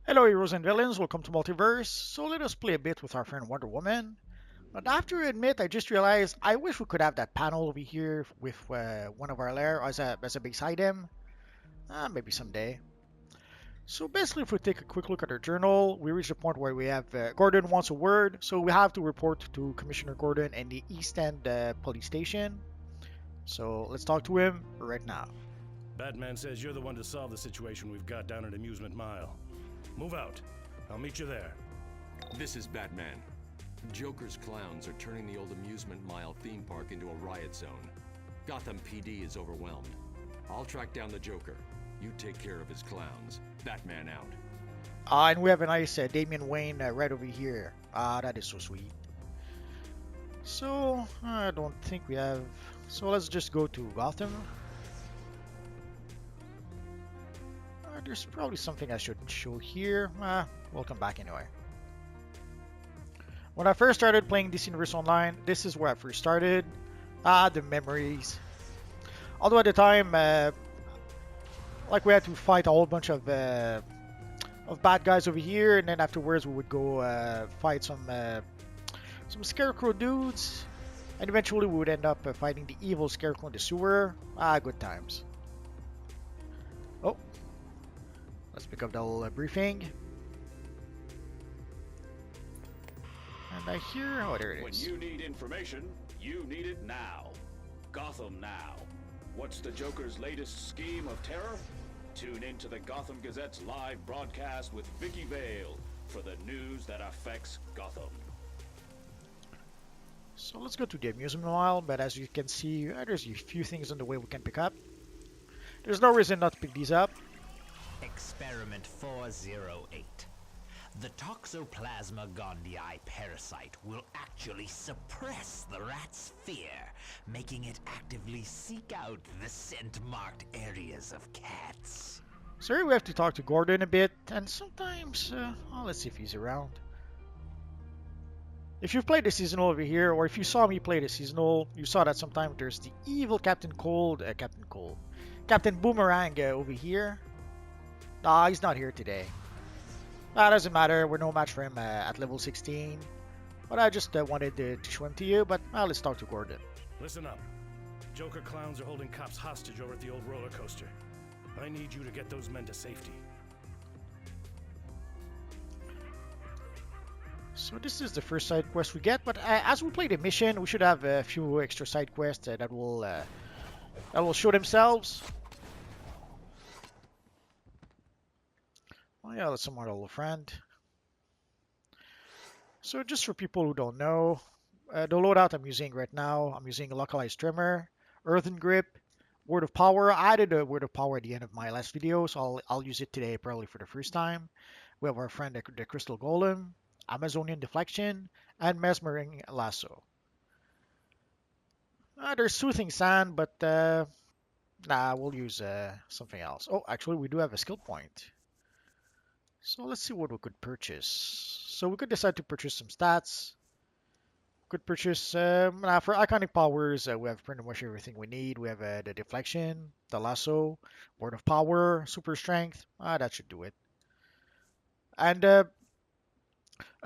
Hello heroes and villains, welcome to Multiverse. So let us play a bit with our friend Wonder Woman. But after I admit, I just realized I wish we could have that panel over here with one of our lair as a base item. Maybe someday. So basically, if we take a quick look at our journal, we reach the point where we have Gordon wants a word, so we have to report to Commissioner Gordon in the East End police station. So let's talk to him right now. Batman says you're the one to solve the situation we've got down at Amusement Mile. Move out. I'll meet you there. This is Batman. Joker's clowns are turning the old Amusement Mile theme park into a riot zone. Gotham PD is overwhelmed. I'll track down the Joker. You take care of his clowns. Batman out. And we have a nice Damian Wayne right over here. That is so sweet. So, I don't think we have... So let's just go to Gotham. There's probably something I shouldn't show here. We'll come back anyway. When I first started playing DC Universe Online, this is where I first started. The memories. Although at the time, like we had to fight a whole bunch of bad guys over here, and then afterwards we would go fight some scarecrow dudes, and eventually we would end up fighting the evil scarecrow in the sewer. Good times. Oh. Let's pick up the whole briefing. And I hear... Oh, there it is. When you need information, you need it now. Gotham Now. What's the Joker's latest scheme of terror? Tune into the Gotham Gazette's live broadcast with Vicky Vale for the news that affects Gotham. So let's go to the amusement mile, but as you can see, there's a few things on the way we can pick up. There's no reason not to pick these up. Experiment 408. The Toxoplasma gondii parasite will actually suppress the rat's fear, making it actively seek out the scent-marked areas of cats. So here we have to talk to Gordon a bit, and sometimes, let's see if he's around. If you've played the seasonal over here, or if you saw me play the seasonal, you saw that sometimes there's the evil Captain Boomerang over here. Nah, he's not here today. That doesn't matter, we're no match for him at level 16. But I just wanted to show him to you, but let's talk to Gordon. Listen up. Joker clowns are holding cops hostage over at the old roller coaster. I need you to get those men to safety. So this is the first side quest we get, but as we play the mission, we should have a few extra side quests that will show themselves. Oh yeah, that's some more old friend. So just for people who don't know, the loadout I'm using right now, I'm using a localized trimmer, earthen grip, word of power. I added a word of power at the end of my last video, so I'll use it today probably for the first time. We have our friend the crystal golem, Amazonian deflection, and mesmering lasso. There's soothing sand, but we'll use something else. Oh, actually we do have a skill point. So let's see what we could purchase. So we could decide to purchase some stats. We could purchase, for iconic powers, we have pretty much everything we need. We have the deflection, the lasso, word of power, super strength. That should do it. And a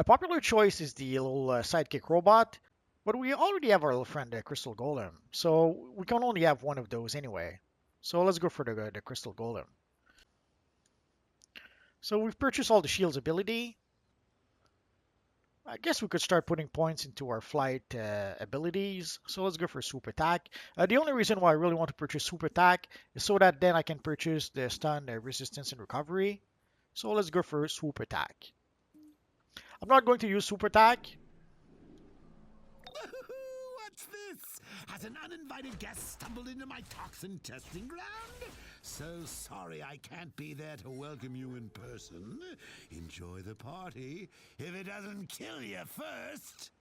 popular choice is the little sidekick robot. But we already have our little friend, the crystal golem. So we can only have one of those anyway. So let's go for the crystal golem. So we've purchased all the shield's ability. I guess we could start putting points into our flight abilities. So let's go for swoop attack. The only reason why I really want to purchase swoop attack is so that then I can purchase the stun, resistance, and recovery. So let's go for swoop attack. I'm not going to use swoop attack. What's this? Has an uninvited guest stumbled into my toxin testing ground? So sorry I can't be there to welcome you in person. Enjoy the party, if it doesn't kill you first.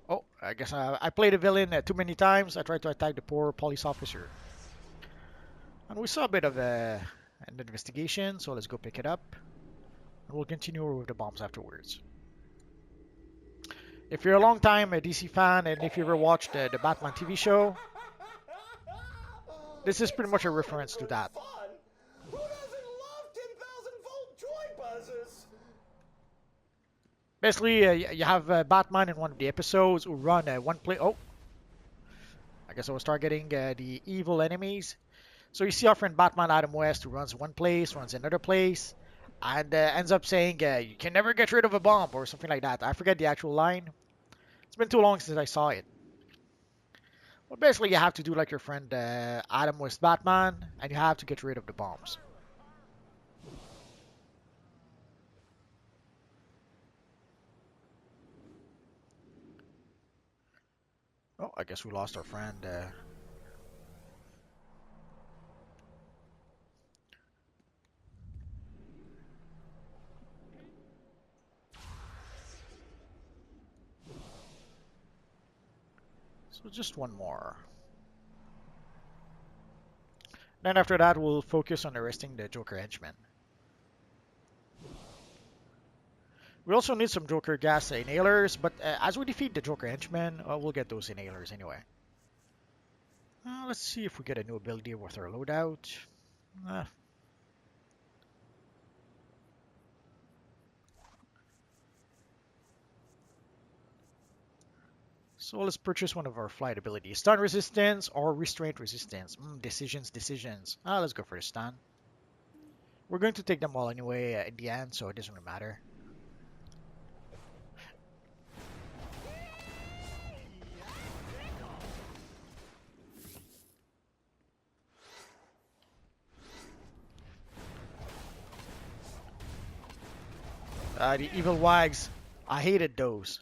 Oh, I guess I played a villain too many times. I tried to attack the poor police officer. And we saw a bit of an investigation, so let's go pick it up. And we'll continue with the bombs afterwards. If you're a long time DC fan, and if you ever watched the Batman TV show, this is pretty much a reference to that. Who Basically, you have Batman in one of the episodes who run one place. Oh, I guess I was targeting the evil enemies. So you see our friend Batman Adam West who runs one place, runs another place, and ends up saying, "You can never get rid of a bomb" or something like that. I forget the actual line. It's been too long since I saw it. Well, basically, you have to do like your friend Adam West Batman, and you have to get rid of the bombs. Oh, I guess we lost our friend. So just one more. Then after that, we'll focus on arresting the Joker henchman. We also need some Joker gas inhalers, but as we defeat the Joker henchmen, we'll get those inhalers anyway. Let's see if we get a new ability with our loadout. Uh, so let's purchase one of our flight abilities. Stun resistance or restraint resistance. Decisions. Let's go for the stun. We're going to take them all anyway in the end, so it doesn't really matter. The evil wags. I hated those.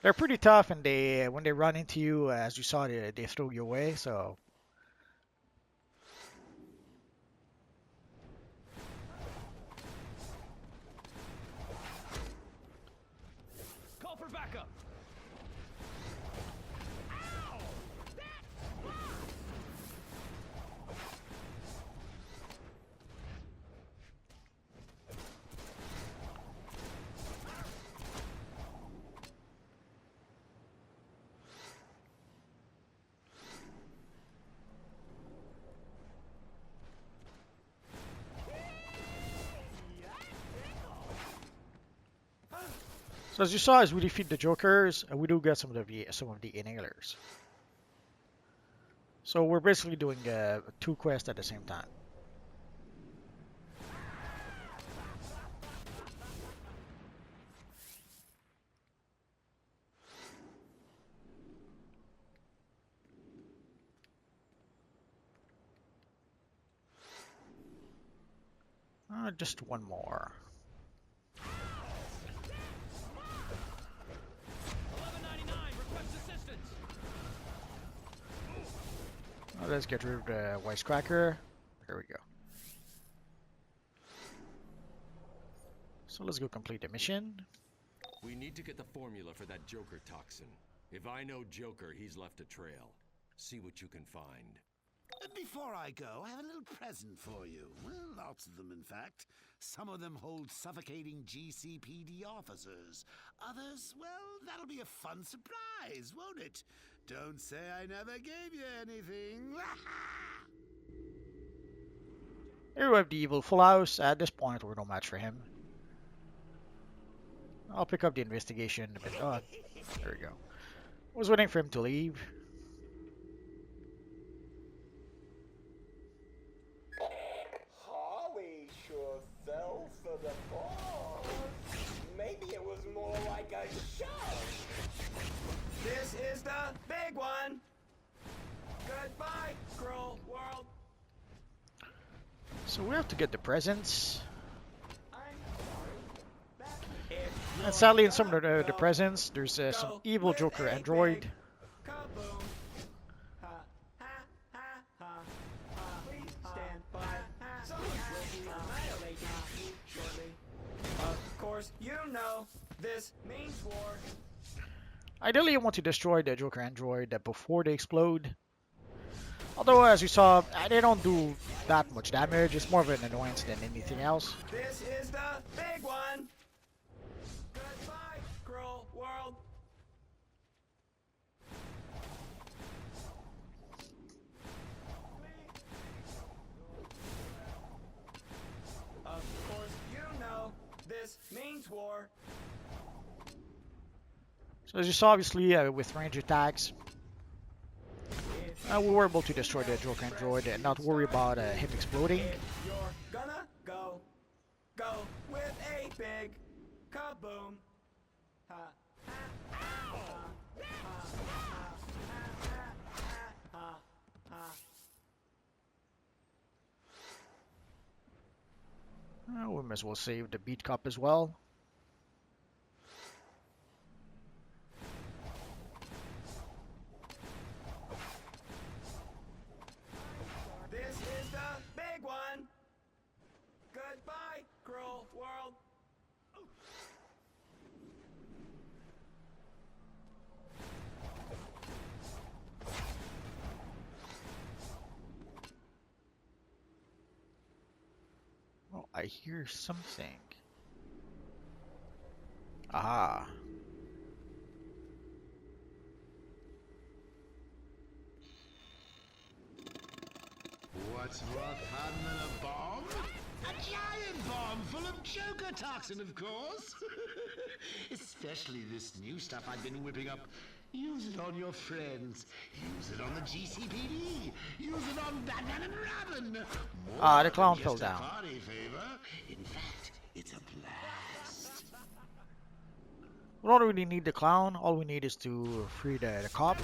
They're pretty tough, and they when they run into you, as you saw, they throw you away. So Call for backup. So as you saw, as we defeat the Jokers, we do get some of the inhalers. So we're basically doing two quests at the same time. Just one more. Let's get rid of the Wisecracker. There we go. So let's go complete the mission. We need to get the formula for that Joker toxin. If I know Joker, he's left a trail. See what you can find. Before I go, I have a little present for you. Well, lots of them, in fact. Some of them hold suffocating GCPD officers. Others, well, that'll be a fun surprise, won't it? Don't say I never gave you anything. Here we have the evil Funhouse. At this point, we're no match for him. I'll pick up the investigation. But, oh, there we go. I was waiting for him to leave. Harley sure fell for the ball. Maybe it was more like a shove. This is the big one. Goodbye, Scroll World. So we have to get the presents. I'm sorry. And sadly, in some of the presents, there's some evil Joker android. Kaboom. Ha, ha, ha, ha, ha. Please stand by. Someone will be annihilating you shortly. Of course, you know this means war. Ideally, you want to destroy the Joker android before they explode. Although, as you saw, they don't do that much damage. It's more of an annoyance than anything else. This is the big one. Goodbye, Scroll World. Of course, you know So as you saw, obviously, with range attacks, we were able to destroy the Joker android and not worry about him exploding. You're gonna go with a big kaboom. Ha, ha, ha, ha, ha, ha, ha, ha. We might as well save the beat cup as well. This is the big one. Goodbye, cruel world. Oh, I hear something. Aha. What's more fun than a bomb? A giant bomb full of Joker toxin, of course. Especially this new stuff I've been whipping up. Use it on your friends. Use it on the GCPD. Use it on Batman and Robin. Ah, the clown More fell than just down. a party favor. In fact, it's a blast. We don't really need the clown. All we need is to free the cop.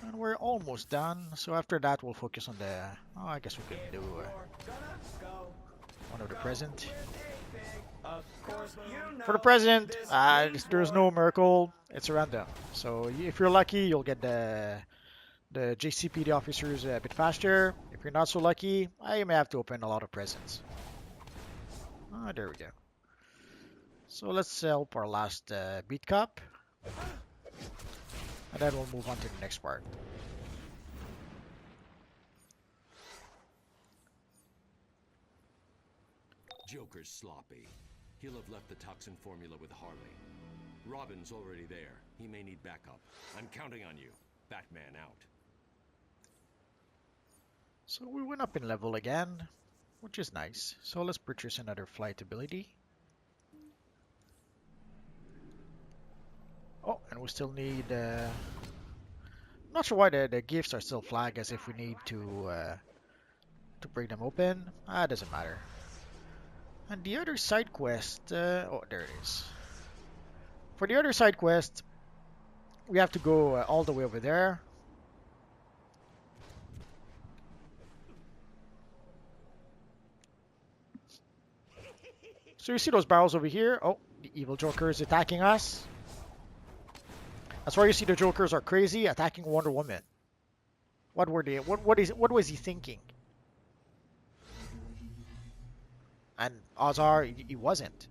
And we're almost done. So after that, we'll focus on the... Oh, I guess we could do You're gonna go one of the present. Of course, you know For the present, this means there's war. no miracle. It's random. So if you're lucky, you'll get the JCPD officers a bit faster. If you're not so lucky, you may have to open a lot of presents. Ah, there we go. So let's help our last beat cup. And then we'll move on to the next part. Joker's sloppy. He'll have left the toxin formula with Harley. Robin's already there. He may need backup. I'm counting on you. Batman out. So we went up in level again, which is nice. So let's purchase another flight ability. Oh, and we still need... not sure why the gifts are still flagged as if we need to break them open. It doesn't matter. And the other side quest... oh, there it is. For the other side quest, we have to go all the way over there. So you see those barrels over here? Oh, the evil Joker is attacking us. That's why you see the Jokers are crazy, attacking Wonder Woman. What were they? What was he thinking? And odds are he wasn't.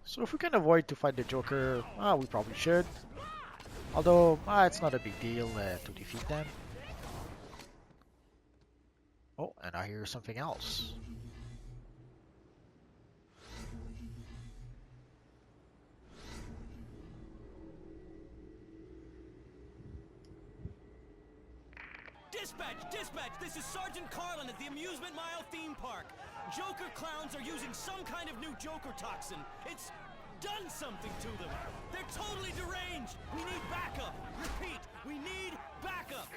So if we can avoid to fight the Joker, we probably should. Although, it's not a big deal to defeat them. Oh, and I hear something else. Dispatch! This is Sergeant Carlin at the Amusement Mile theme park. Joker clowns are using some kind of new Joker toxin. It's done something to them. They're totally deranged. We need backup. Repeat, we need backup.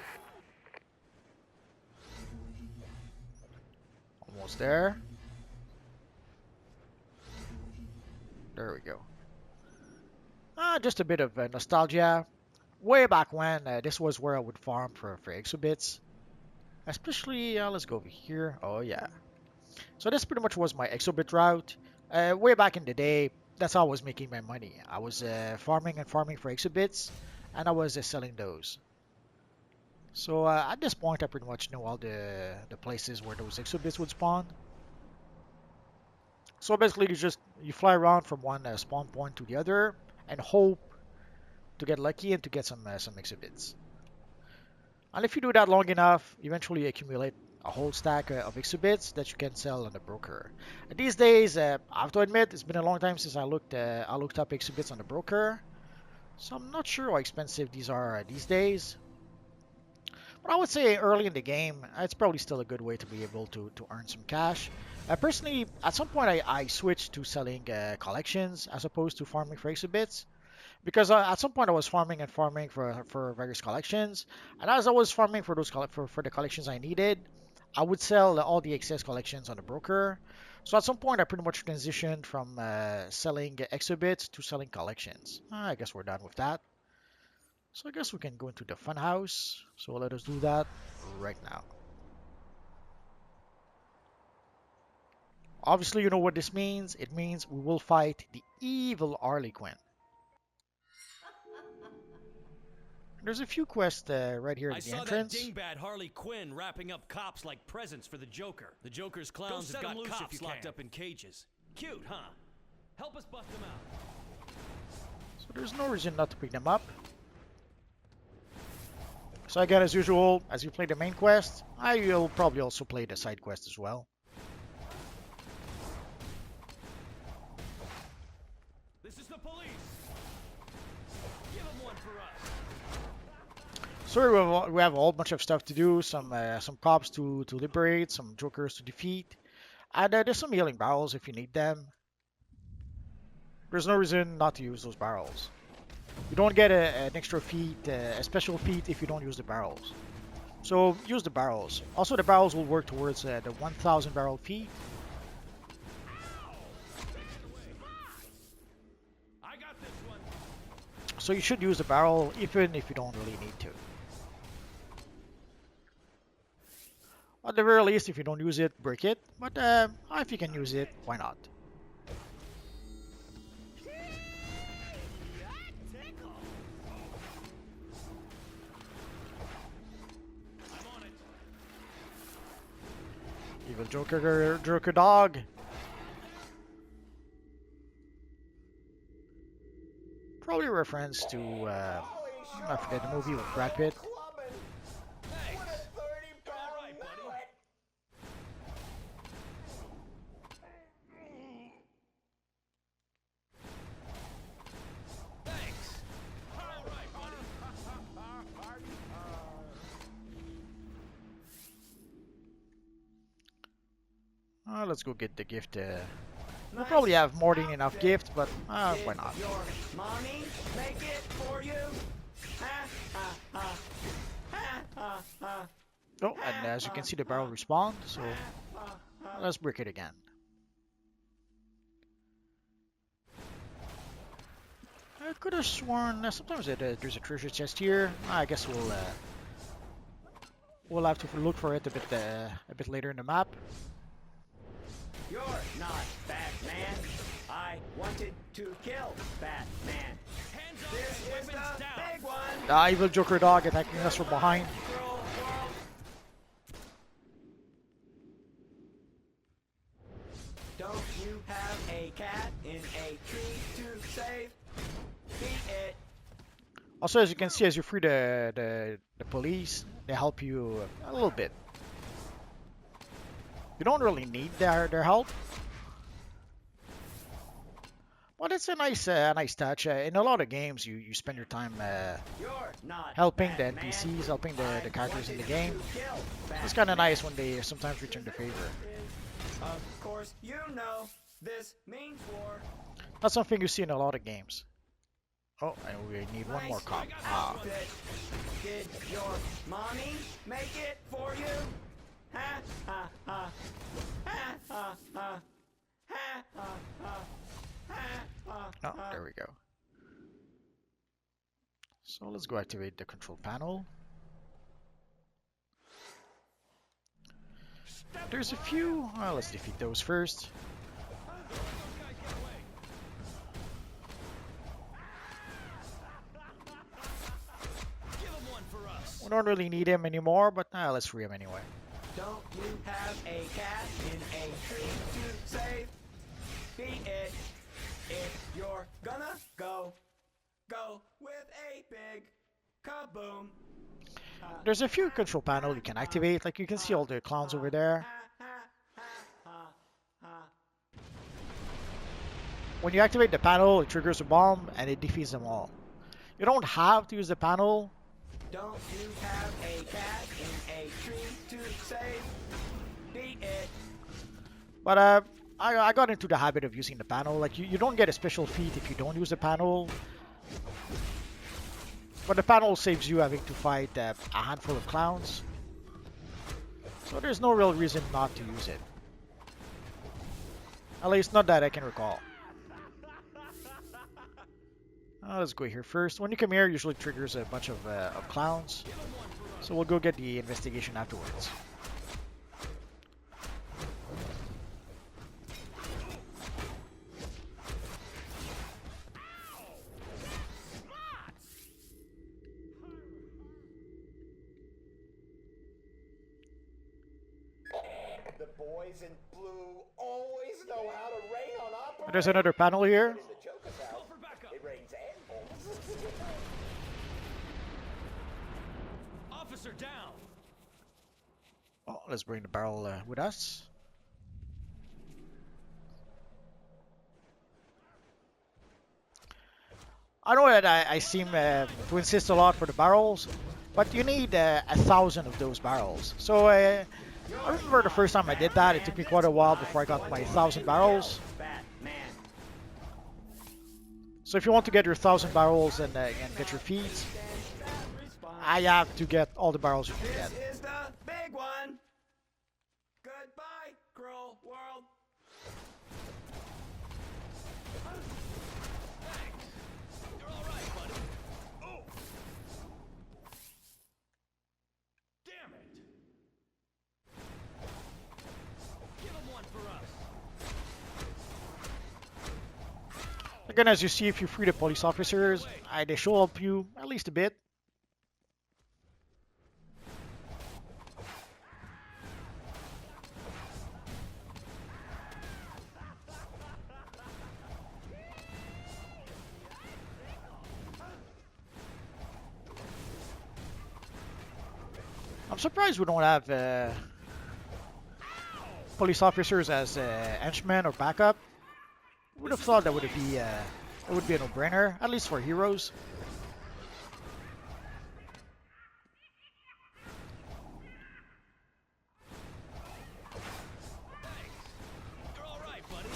Almost there. There we go. Just a bit of nostalgia. Way back when, this was where I would farm for exhibits. Especially, let's go over here. Oh yeah. So this pretty much was my exhibit route. Way back in the day, that's how I was making my money. I was farming and farming for exhibits, and I was selling those. So at this point, I pretty much know all the places where those exhibits would spawn. So basically, you fly around from one spawn point to the other and hope to get lucky and to get some exhibits. And if you do that long enough, eventually you accumulate a whole stack of exhibits that you can sell on the broker. These days, I have to admit, it's been a long time since I looked up exhibits on the broker, so I'm not sure how expensive these are these days. But I would say early in the game, it's probably still a good way to be able to earn some cash. Personally, at some point, I switched to selling collections as opposed to farming for exhibits. Because at some point I was farming and farming for various collections, and as I was farming for those for the collections I needed, I would sell all the excess collections on the broker. So at some point I pretty much transitioned from selling exhibits to selling collections. I guess we're done with that. So I guess we can go into the funhouse. So let us do that right now. Obviously, you know what this means. It means we will fight the evil Harley Quinn. There's a few quests right here I at the saw entrance. that dingbat Harley Quinn wrapping up cops like presents for the Joker. The Joker's clowns have got cops locked up in cages. Cute, huh? Help us bust them out. So there's no reason not to pick them up. So again, as usual, as you play the main quest, you'll probably also play the side quest as well. This is the police. Give them one for us. So we have a whole bunch of stuff to do, some cops to liberate, some jokers to defeat, and there's some healing barrels if you need them. There's no reason not to use those barrels. You don't get an extra feat, a special feat if you don't use the barrels. So use the barrels. Also, the barrels will work towards the 1,000 barrel feat. I got this one. So you should use the barrel even if you don't really need to. At the very least, if you don't use it, break it. But if you can use it, why not? Evil Joker dog. Probably a reference to I forget the movie with Brad Pitt. Let's go get the gift. We'll probably have more than enough gift, but why not? Your mommy make it for you? Ha ha ha. Ha ha ha. Oh, and as you can see, the barrel respawned, so let's break it again. I could have sworn sometimes there's a treasure chest here. I guess we'll have to look for it a bit later in the map. You're not Batman. I wanted to kill Batman. Hands up, This is weapons the down. big one. Evil Joker dog attacking us from behind. Don't you have a cat in a tree to save? Beat it. Also, as you can see, as you free the police, they help you a little bit. You don't really need their help, but it's a nice touch. In a lot of games, you spend your time You're not helping the Batman. NPCs, helping the characters in the I game. wanted to kill It's Batman. kind of nice when they sometimes return the favor. Of course, you know this means war. That's something you see in a lot of games. Oh, and we need one more cop. Ah. Did your mommy make it for you? Ha ha ha. Ha ha ha. Ha ha ha. Ha ha Oh, ha. there we go. So let's go activate the control panel. There's a few. Well, let's defeat those first. Give them one for us. We don't really need him anymore, but let's free him anyway. Don't you have a cat in a tree to save? Beat it. If you're gonna go with a big kaboom. There's a few control panel you can activate. Like you can see all the clowns over there. When you activate the panel, it triggers a bomb and it defeats them all. You don't have to use the panel. Don't you have a cat in a tree to save? Beat it. But I got into the habit of using the panel. Like you don't get a special feat if you don't use the panel. But the panel saves you having to fight a handful of clowns. So there's no real reason not to use it. At least not that I can recall. Let's go here first. When you come here, it usually triggers a bunch of clowns. So we'll go get the investigation afterwards. The boys in blue always know how to rain on opera. There's another panel here. In the Joker's house, it rains animals. Officer down. Oh, let's bring the barrel with us. I know that I seem to insist a lot for the barrels, but you need 1,000 of those barrels. So I remember the first time I did that, it took me quite a while before I got my 1,000 barrels. So if you want to get your 1,000 barrels and get your feet, I have to get all the barrels you can get. This is the big one. Goodbye, cruel world. You're all right, buddy. Oh. Damn it. Give him one for us. Again, as you see, if you free the police officers, they show up you at least a bit. I'm surprised we don't have police officers as henchmen or backup. Would have thought that would be it would be a no-brainer, at least for heroes. You're all right, buddy.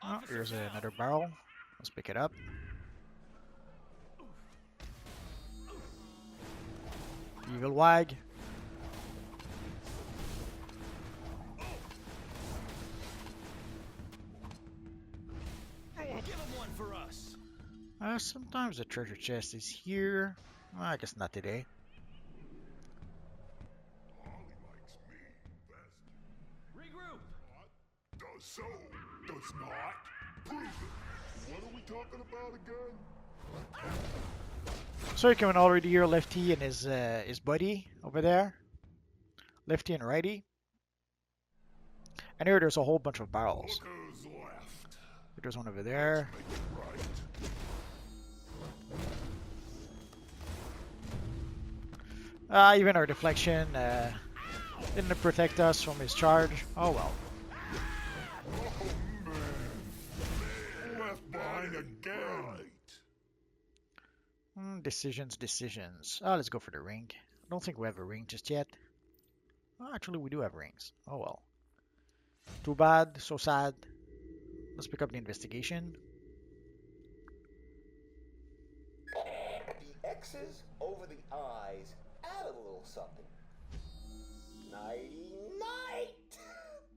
Oh, here's another barrel. Let's pick it up. Evil Wag. Give him one for us. Sometimes the treasure chest is here. Well, I guess not today. Regroup. Does so, does not. Prove it. What are we talking about again? So you can already hear Lefty and his buddy over there. Lefty and Righty. And here there's a whole bunch of barrels. Joker's left. There's one over there. Make it right. Even our deflection didn't protect us from his charge. Oh well. Oh man. Left behind again. Decisions. Oh, let's go for the ring. I don't think we have a ring just yet. Oh, actually, we do have rings. Oh well. Too bad. So sad. Let's pick up the investigation. The X's over the I's add a little something. Nighty-night!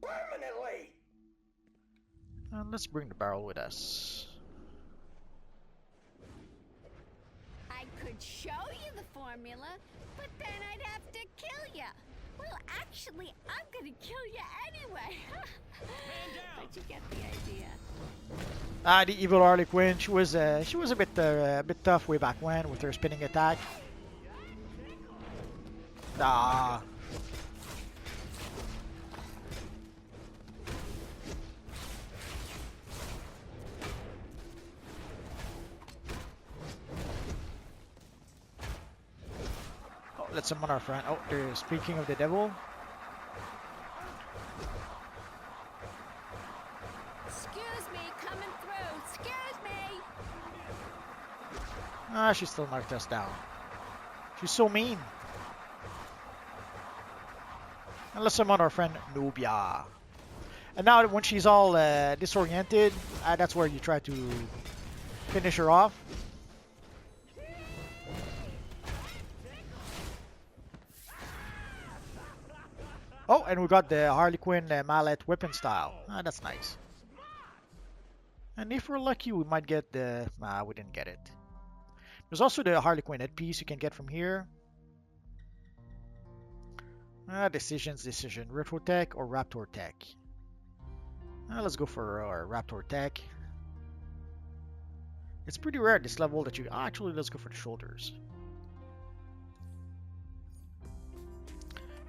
Permanently! And let's bring the barrel with us. I could show you the formula, but then I'd have to kill ya. Well, actually, I'm gonna kill you anyway. But you get the idea. The evil Harley Quinn. She was a bit tough way back when with her spinning attack. Ah. let's summon our friend. Oh, they're speaking of the devil. Excuse me, coming through. Excuse me. Ah, she still knocked us down. She's so mean. And let's summon our friend Nubia. And now when she's all disoriented, that's where you try to finish her off. Oh, and we got the Harley Quinn mallet weapon style. Ah, that's nice. And if we're lucky, we might get the... Nah, we didn't get it. There's also the Harley Quinn headpiece you can get from here. Decision. Retro Tech or Raptor Tech. Let's go for our Raptor Tech. It's pretty rare at this level that you... Actually, let's go for the shoulders.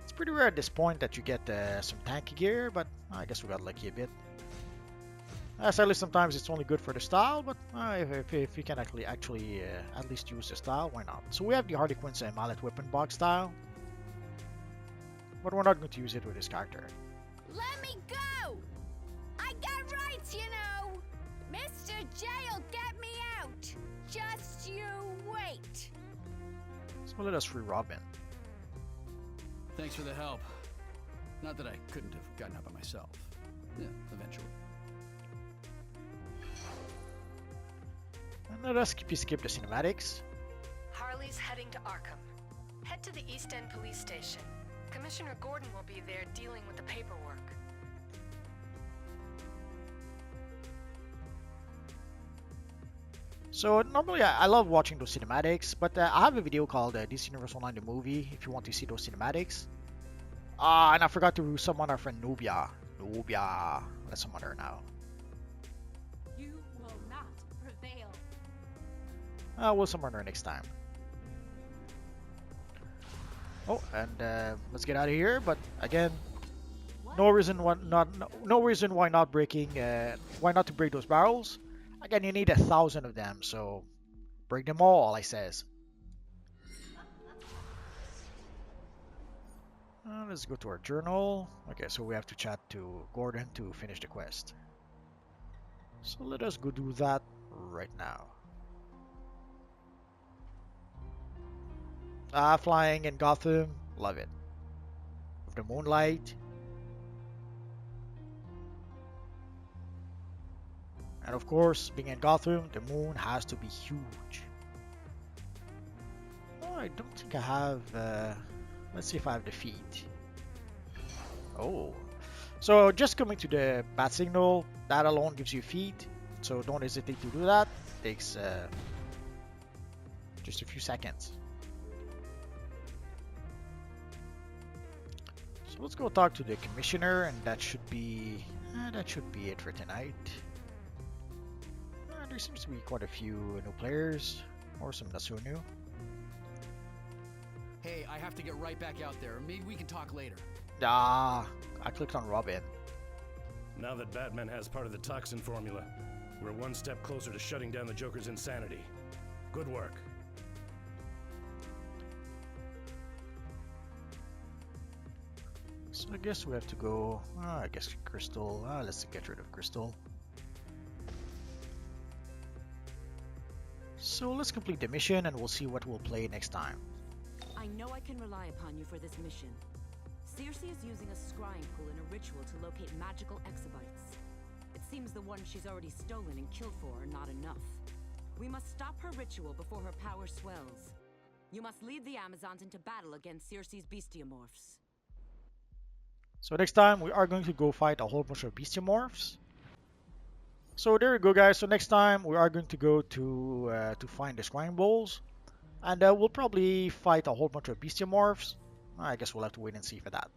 It's pretty rare at this point that you get some tanky gear, but I guess we got lucky a bit. Sadly, sometimes it's only good for the style, but if you can actually at least use the style, why not? So we have the Harley Quinn's mallet weapon box style, but we're not going to use it with this character. Let me go! I got rights, you know! Mr. J'll get me out! Just you wait! So let us free Robin. Thanks for the help. Not that I couldn't have gotten up by myself. Yeah, eventually. And let us skip the cinematics. Harley's heading to Arkham. Head to the East End police station. Commissioner Gordon will be there dealing with the paperwork. So normally I love watching those cinematics, but I have a video called DC Universe Online the Movie if you want to see those cinematics. And I forgot to summon our friend Nubia. Let's summon her now. You will not prevail. We'll summon her next time. Oh, and let's get out of here. But again, no reason why not breaking. Why not to break those barrels? Again, you need 1,000 of them, so break them all, I says. Let's go to our journal. Okay, so we have to chat to Gordon to finish the quest. So let us go do that right now. Flying in Gotham, love it. With the moonlight. And of course, being in Gotham, the moon has to be huge. Oh, I don't think I have... let's see if I have the feet. Oh. So just coming to the bat signal, that alone gives you feet. So don't hesitate to do that. It takes just a few seconds. So let's go talk to the commissioner, and that should be it for tonight. There seems to be quite a few new players, or some not so new. Hey, I have to get right back out there. Maybe we can talk later. I clicked on Robin. Now that Batman has part of the toxin formula, we're one step closer to shutting down the Joker's insanity. Good work. So I guess we have to go... I guess Crystal... let's get rid of Crystal. So let's complete the mission and we'll see what we'll play next time. I know I can rely upon you for this mission. Circe is using a scrying pool in a ritual to locate magical exabytes. It seems the ones she's already stolen and killed for are not enough. We must stop her ritual before her power swells. You must lead the Amazons into battle against Circe's bestiamorphs. So next time we are going to go fight a whole bunch of bestiamorphs. So there we go, guys. So next time we are going to go to find the scrying bowls. And we'll probably fight a whole bunch of bestiamorphs. I guess we'll have to wait and see for that.